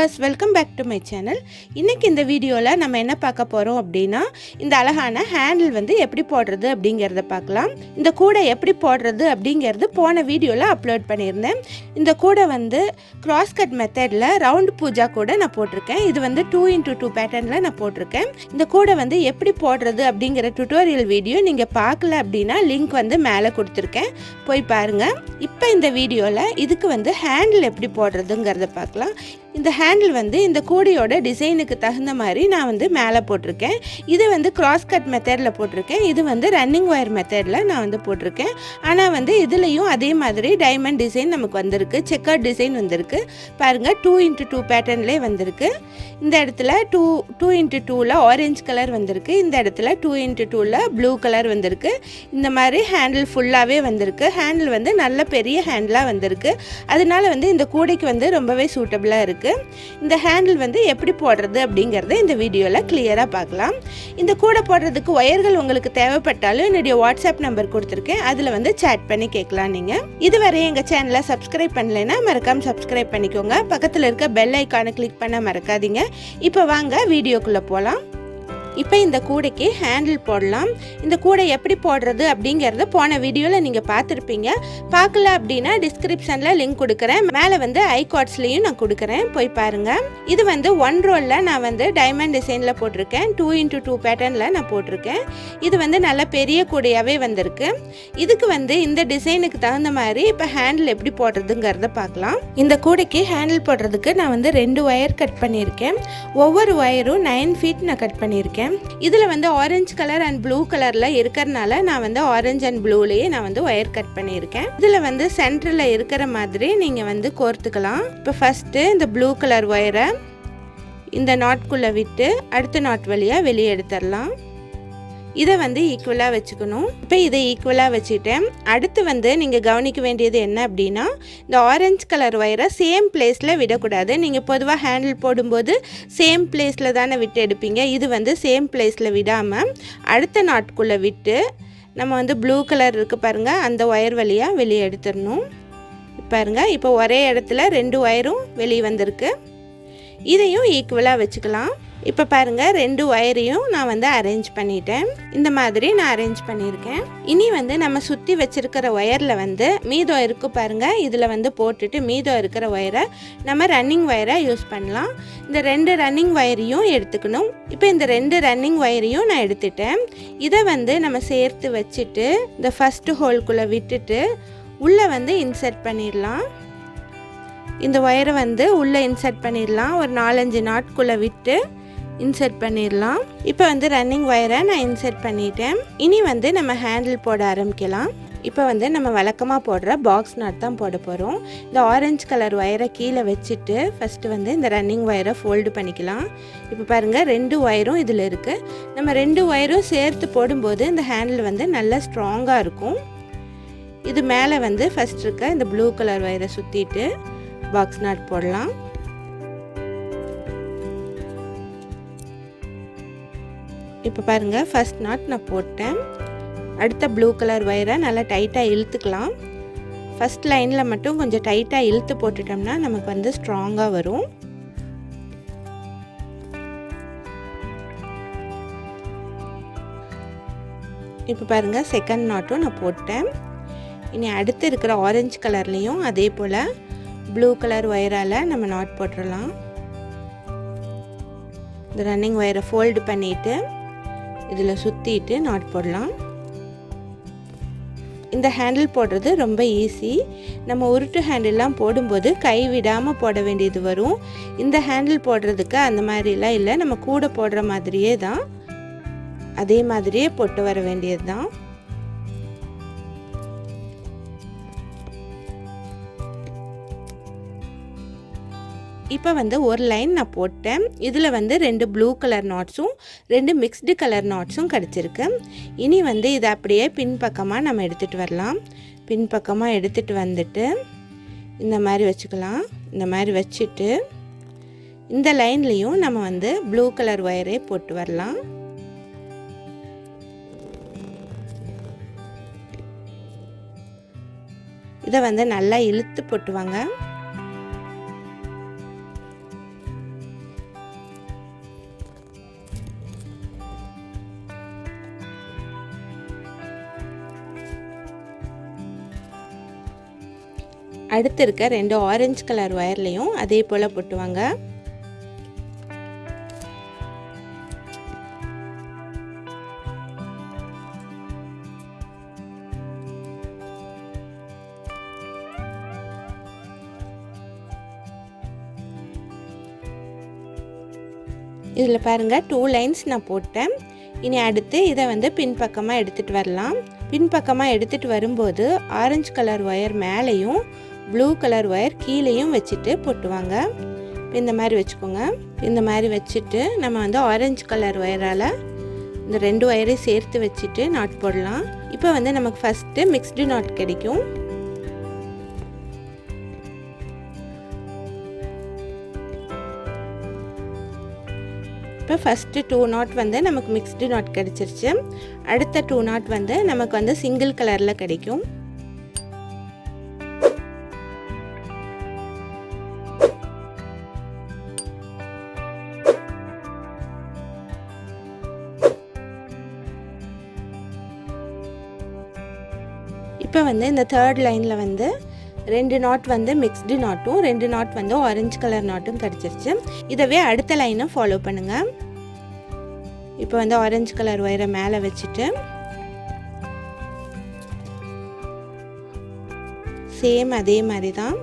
Viewers, welcome back to my channel. இன்றைக்கி இந்த வீடியோவில் நம்ம என்ன பார்க்க போகிறோம் அப்படின்னா, இந்த அழகான ஹேண்டில் வந்து எப்படி போடுறது அப்படிங்கிறத பார்க்கலாம். இந்த கூடை எப்படி போடுறது அப்படிங்கிறது போன வீடியோவில் அப்லோட் பண்ணியிருந்தேன். இந்த கூடை வந்து கிராஸ் கட் மெத்தடில் ரவுண்ட் பூஜா கூட நான் போட்டிருக்கேன். இது வந்து 2x2 பேட்டர்னில் நான் போட்டிருக்கேன். இந்த கூடை வந்து எப்படி போடுறது அப்படிங்கிற டுட்டோரியல் வீடியோ நீங்கள் பார்க்கல அப்படின்னா லிங்க் வந்து மேலே கொடுத்துருக்கேன், போய் பாருங்கள். இப்போ இந்த வீடியோவில் இதுக்கு வந்து ஹேண்டில் எப்படி போடுறதுங்கிறத பார்க்கலாம். இந்த ஹேண்டில் வந்து இந்த கூடையோட டிசைனுக்கு தகுந்த மாதிரி நான் வந்து மேலே போட்டிருக்கேன். இது வந்து கிராஸ் கட் மெத்தடில் போட்டிருக்கேன். இது வந்து ரன்னிங் ஒயர் மெத்தடில் நான் வந்து போட்டிருக்கேன். ஆனால் வந்து இதுலேயும் அதே மாதிரி டைமண்ட் டிசைன் நமக்கு வந்திருக்கு, செக்கர் டிசைன் வந்திருக்கு. பாருங்கள், 2x2 பேட்டர்ன்லேயே வந்திருக்கு. இந்த இடத்துல 2x2ல் ஆரஞ்சு கலர் வந்திருக்கு. இந்த இடத்துல 2x2ல் ப்ளூ கலர் வந்திருக்கு. இந்த மாதிரி ஹேண்டில் ஃபுல்லாகவே வந்திருக்கு. ஹேண்டில் வந்து நல்ல பெரிய ஹேண்டிலாக வந்திருக்கு. அதனால வந்து இந்த கூடைக்கு வந்து ரொம்பவே சூட்டபிளாக இருக்குது. இந்த ஹேண்டில் வந்து எப்படி போடுறது அப்படிங்கிறத இந்த வீடியோவில் கிளியராக பார்க்கலாம். இந்த கூடை போடுறதுக்கு ஒயர்கள் உங்களுக்கு தேவைப்பட்டாலும் என்னுடைய வாட்ஸ்அப் நம்பர் கொடுத்துருக்கேன், அதில் வந்து சேட் பண்ணி கேட்கலாம். நீங்கள் இதுவரை எங்கள் சேனலை சப்ஸ்கிரைப் பண்ணலைன்னா மறக்காமல் சப்ஸ்கிரைப் பண்ணிக்கோங்க. பக்கத்தில் இருக்க பெல் ஐக்கானை கிளிக் பண்ண மறக்காதீங்க. இப்போ வாங்க வீடியோக்குள்ளே போகலாம். இப்போ இந்த கூடைக்கு ஹேண்டில் போடலாம். இந்த கூடை எப்படி போடுறது அப்படிங்கிறத போன வீடியோவில் நீங்கள் பார்த்துருப்பீங்க. பார்க்கல அப்படின்னா டிஸ்கிரிப்ஷனில் லிங்க் கொடுக்குறேன், மேலே வந்து ஐகார்ட்ஸ்லேயும் நான் கொடுக்குறேன், போய் பாருங்கள். இது வந்து 1 ரோலில் நான் வந்து டைமண்ட் டிசைனில் போட்டிருக்கேன். 2x2 பேட்டர்னில் நான் போட்டிருக்கேன். இது வந்து நல்ல பெரிய கூடையாகவே வந்திருக்கு. இதுக்கு வந்து இந்த டிசைனுக்கு தகுந்த மாதிரி இப்போ ஹேண்டில் எப்படி போடுறதுங்கிறத பார்க்கலாம். இந்த கூடைக்கு ஹேண்டில் போடுறதுக்கு நான் வந்து 2 ஒயர் கட் பண்ணியிருக்கேன். ஒவ்வொரு ஒயரும் 9 ஃபீட் நான் கட் பண்ணியிருக்கேன். இதில் வந்து ஆரஞ்சு கலர் அண்ட் ப்ளூ கலரில் இருக்கிறனால நான் வந்து ஆரஞ்சு அண்ட் ப்ளூலேயே நான் வந்து ஒயர் கட் பண்ணியிருக்கேன். இதில் வந்து சென்டரில் இருக்கிற மாதிரி நீங்கள் வந்து கோர்த்துக்கலாம். இப்போ ஃபஸ்ட்டு இந்த ப்ளூ கலர் ஒயரை இந்த நாட்குள்ளே விட்டு அடுத்த நாட் வழியாக வெளியே எடுத்துடலாம். இதை வந்து ஈக்குவலாக வச்சுக்கணும். இப்போ இதை ஈக்குவலாக வச்சுட்டேன். அடுத்து வந்து நீங்கள் கவனிக்க வேண்டியது என்ன அப்படின்னா, இந்த ஆரஞ்சு கலர் ஒயரை சேம் பிளேஸில் விடக்கூடாது. நீங்கள் பொதுவாக ஹேண்டில் போடும்போது சேம் பிளேஸில் தானே விட்டு எடுப்பீங்க. இது வந்து சேம் பிளேஸில் விடாமல் அடுத்த நாட்குள்ளே விட்டு நம்ம வந்து ப்ளூ கலர் இருக்குது பாருங்கள், அந்த ஒயர் வழியாக வெளியே எடுத்துடணும். பாருங்கள், இப்போ ஒரே இடத்துல 2 ஒயரும் வெளியே வந்திருக்கு. இதையும் ஈக்குவலாக வச்சுக்கலாம். இப்போ பாருங்கள், 2 ஒயரையும் நான் வந்து அரேஞ்ச் பண்ணிட்டேன். இந்த மாதிரி நான் அரேஞ்ச் பண்ணியிருக்கேன். இனி வந்து நம்ம சுற்றி வச்சுருக்கிற ஒயரில் வந்து மீதம் இருக்கு பாருங்கள், இதில் வந்து போட்டுட்டு மீதம் இருக்கிற ஒயரை நம்ம ரன்னிங் ஒயராக யூஸ் பண்ணலாம். இந்த 2 ரன்னிங் ஒயரையும் எடுத்துக்கணும். இப்போ இந்த 2 ரன்னிங் ஒயரையும் நான் எடுத்துட்டேன். இதை வந்து நம்ம சேர்த்து வச்சுட்டு இந்த ஃபஸ்ட்டு ஹோல்குள்ளே விட்டுட்டு உள்ளே வந்து இன்சர்ட் பண்ணிடலாம். இந்த ஒயரை வந்து உள்ளே இன்சர்ட் பண்ணிடலாம். ஒரு 4-5 நாட்குள்ளே விட்டு இன்சர்ட் பண்ணிடலாம். இப்போ வந்து ரன்னிங் ஒயரை நான் இன்சர்ட் பண்ணிட்டேன். இனி வந்து நம்ம ஹேண்டில் போட ஆரம்பிக்கலாம். இப்போ வந்து நம்ம வழக்கமாக போடுற பாக்ஸ் நாட் தான் போட போகிறோம். இந்த ஆரஞ்சு கலர் ஒயரை கீழே வச்சுட்டு ஃபஸ்ட்டு வந்து இந்த ரன்னிங் ஒயரை ஃபோல்டு பண்ணிக்கலாம். இப்போ பாருங்கள், 2 ஒயரும் இதில் இருக்குது. நம்ம 2 ஒயரும் சேர்த்து போடும்போது இந்த ஹேண்டில் வந்து நல்லா ஸ்ட்ராங்காக இருக்கும். இது மேலே வந்து ஃபஸ்ட் இருக்க இந்த ப்ளூ கலர் ஒயரை சுற்றிட்டு பாக்ஸ் நாட் போடலாம். இப்போ பாருங்கள், ஃபஸ்ட் நாட் நான் போட்டேன். அடுத்த ப்ளூ கலர் ஒயரை நல்லா டைட்டாக இழுத்துக்கலாம். ஃபஸ்ட் லைனில் மட்டும் கொஞ்சம் டைட்டாக இழுத்து போட்டுட்டோம்னா நமக்கு வந்து ஸ்ட்ராங்காக வரும். இப்போ பாருங்கள், செகண்ட் நாட்டும் நான் போட்டேன். இனி அடுத்து இருக்கிற ஆரஞ்சு கலர்லேயும் அதே போல் ப்ளூ கலர் ஒயரால் நம்ம நாட் போட்டுடலாம். இந்த ரன்னிங் ஒயரை ஃபோல்டு பண்ணிவிட்டு இதில் சுற்றிட்டு நாட் போடலாம். இந்த ஹேண்டில் போடுறது ரொம்ப ஈஸி. நம்ம உருட்டு ஹேண்டில்லாம் போடும்போது கை விடாமல் போட வேண்டியது வரும். இந்த ஹேண்டில் போடுறதுக்கு அந்த மாதிரிலாம் இல்லை, நம்ம கூட போடுற மாதிரியே தான், அதே மாதிரியே போட்டு வர வேண்டியது தான். இப்போ வந்து ஒரு லைன் நான் போட்டேன். இதில் வந்து 2 ப்ளூ கலர் நாட்ஸும் 2 மிக்ஸ்டு கலர் நாட்ஸும் கிடச்சிருக்கு. இனி வந்து இதை அப்படியே பின்பக்கமாக நம்ம எடுத்துகிட்டு வரலாம். பின்பக்கமாக எடுத்துகிட்டு வந்துட்டு இந்த மாதிரி வச்சுக்கலாம். இந்த மாதிரி வச்சுட்டு இந்த லைன்லேயும் நம்ம வந்து ப்ளூ கலர் ஒயரே போட்டு வரலாம். இதை வந்து நல்லா இழுத்து போட்டுவாங்க. அடுத்து இருக்க 2 ஆரஞ்சு கலர் ஒயர்லையும் அதே போல் போட்டுவாங்க. இதில் பாருங்கள் 2 லைன்ஸ் நான் போட்டேன். இனி அடுத்து இதை வந்து பின்பக்கமாக எடுத்துகிட்டு வரலாம். பின்பக்கமாக எடுத்துகிட்டு வரும்போது ஆரஞ்சு கலர் ஒயர் மேலேயும் ப்ளூ கலர் ஒயர் கீழேயும் வச்சுட்டு போட்டுவாங்க. இந்த மாதிரி வச்சுக்கோங்க. இந்த மாதிரி வச்சுட்டு நம்ம வந்து ஆரஞ்சு கலர் ஒயரால் இந்த 2 ஒயரையும் சேர்த்து வச்சுட்டு நாட் போடலாம். இப்போ வந்து நமக்கு ஃபஸ்ட்டு மிக்ஸ்டு நாட் கிடைக்கும். இப்போ ஃபஸ்ட்டு 2 நாட் வந்து நமக்கு மிக்ஸ்டு நாட் கிடச்சிருச்சு. அடுத்த 2 நாட் வந்து நமக்கு வந்து சிங்கிள் கலரில் கிடைக்கும். இப்போ வந்து இந்த 3rd லைனில் வந்து 2 நாட் வந்து மிக்ஸ்டு நாட்டும் 2 நாட் வந்து ஆரஞ்சு கலர் நாட்டும் கிடச்சிருச்சு. இதவே அடுத்த லைனை ஃபாலோ பண்ணுங்கள். இப்போ வந்து ஆரஞ்சு கலர் ஒயரை மேலே வச்சுட்டு சேம் அதே மாதிரி தான்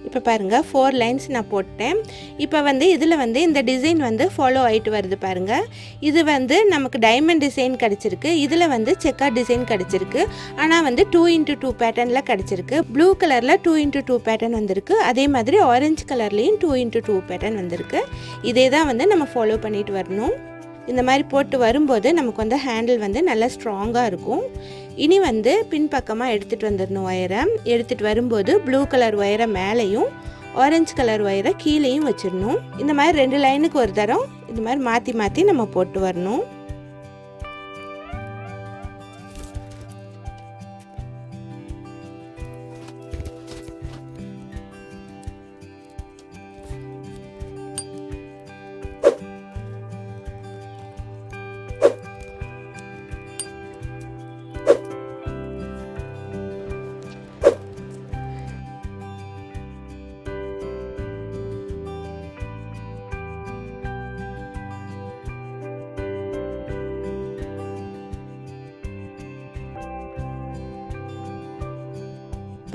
இப்போ பாருங்கள் 4 லைன்ஸ் நான் போட்டேன். இப்போ வந்து இதில் வந்து இந்த டிசைன் வந்து ஃபாலோ ஆகிட்டு வருது பாருங்கள். இது வந்து நமக்கு டைமண்ட் டிசைன் கிடச்சிருக்கு. இதில் வந்து செக்கர் டிசைன் கிடச்சிருக்கு. ஆனால் வந்து 2x2 பேட்டர்னில் கிடச்சிருக்கு. ப்ளூ கலரில் 2x2 பேட்டர்ன் வந்திருக்கு. அதே மாதிரி ஆரஞ்சு கலர்லேயும் 2x2 பேட்டர்ன் வந்திருக்கு. இதே தான் வந்து நம்ம ஃபாலோ பண்ணிட்டு வரணும். இந்த மாதிரி போட்டு வரும்போது நமக்கு வந்து ஹேண்டில் வந்து நல்லா ஸ்ட்ராங்காக இருக்கும். இனி வந்து பின்பக்கமாக எடுத்துகிட்டு வந்துடணும். ஒயரை எடுத்துகிட்டு வரும்போது ப்ளூ கலர் ஒயரை மேலேயும் ஆரஞ்சு கலர் ஒயரை கீழேயும் வச்சிடணும். இந்த மாதிரி 2 லைனுக்கு ஒரு தரம் இந்த மாதிரி மாற்றி மாற்றி நம்ம போட்டு வரணும்.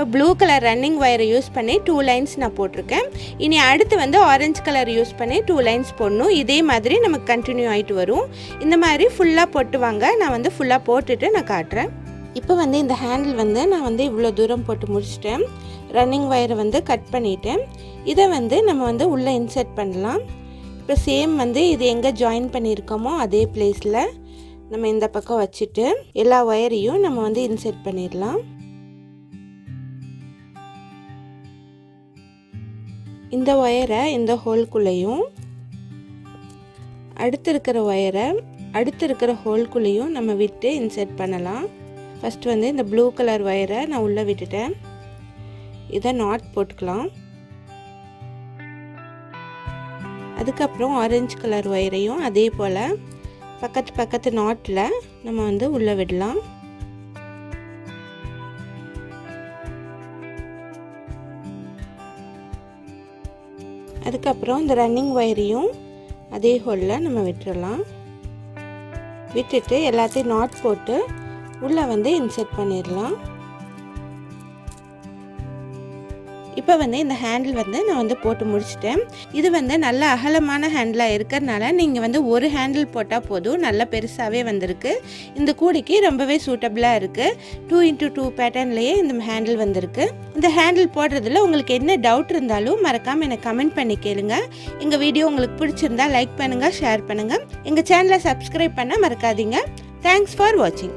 இப்போ ப்ளூ கலர் ரன்னிங் ஒயரை யூஸ் பண்ணி 2 லைன்ஸ் நான் போட்டிருக்கேன். இனி அடுத்து வந்து ஆரஞ்சு கலர் யூஸ் பண்ணி 2 லைன்ஸ் போடணும். இதே மாதிரி நமக்கு கண்டினியூ ஆகிட்டு வரும். இந்த மாதிரி ஃபுல்லாக போட்டுவாங்க. நான் வந்து ஃபுல்லாக போட்டுட்டு நான் காட்டுறேன். இப்போ வந்து இந்த ஹேண்டில் வந்து நான் வந்து இவ்வளோ தூரம் போட்டு முடிச்சிட்டேன். ரன்னிங் ஒயரை வந்து கட் பண்ணிட்டேன். இதை வந்து நம்ம வந்து உள்ளே இன்சர்ட் பண்ணலாம். இப்போ சேம் வந்து இது எங்கே ஜாயின் பண்ணியிருக்கோமோ அதே பிளேஸில் நம்ம இந்த பக்கம் வச்சுட்டு எல்லா ஒயரையும் நம்ம வந்து இன்சர்ட் பண்ணிடலாம். இந்த ஒயரை இந்த ஹோல்குள்ளேயும் அடுத்து இருக்கிற ஒயரை அடுத்து இருக்கிற ஹோல்குள்ளேயும் நம்ம விட்டு இன்சர்ட் பண்ணலாம். ஃபஸ்ட்டு வந்து இந்த ப்ளூ கலர் ஒயரை நான் உள்ளே விட்டுட்டேன். இதை நாட் போட்டுக்கலாம். அதுக்கப்புறம் ஆரஞ்சு கலர் ஒயரையும் அதே போல் பக்கத்து நாட்டில் நம்ம வந்து உள்ளே விடலாம். அதுக்கப்புறம் இந்த ரன்னிங் ஒயரையும் அதே ஹோலில் நம்ம விட்டுறலாம். விட்டுட்டு எல்லாத்தையும் நாட் போட்டு உள்ளே வந்து இன்சர்ட் பண்ணிடலாம். இப்போ வந்து இந்த ஹேண்டில் வந்து நான் வந்து போட்டு முடிச்சிட்டேன். இது வந்து நல்ல அகலமான ஹேண்டிலாக இருக்கிறதுனால நீங்கள் வந்து ஒரு ஹேண்டில் போட்டால் போதும். நல்லா பெருசாகவே வந்திருக்கு. இந்த கூடைக்கு ரொம்பவே சூட்டபிளாக இருக்குது. 2x2 பேட்டர்ன்லேயே இந்த ஹேண்டில் வந்திருக்கு. இந்த ஹேண்டில் போடுறதுல உங்களுக்கு என்ன டவுட் இருந்தாலும் மறக்காமல் எனக்கு கமெண்ட் பண்ணி கேளுங்க. எங்கள் வீடியோ உங்களுக்கு பிடிச்சிருந்தா லைக் பண்ணுங்கள், ஷேர் பண்ணுங்கள். எங்கள் சேனலை சப்ஸ்கிரைப் பண்ண மறக்காதீங்க. தேங்க்ஸ் ஃபார் வாட்சிங்.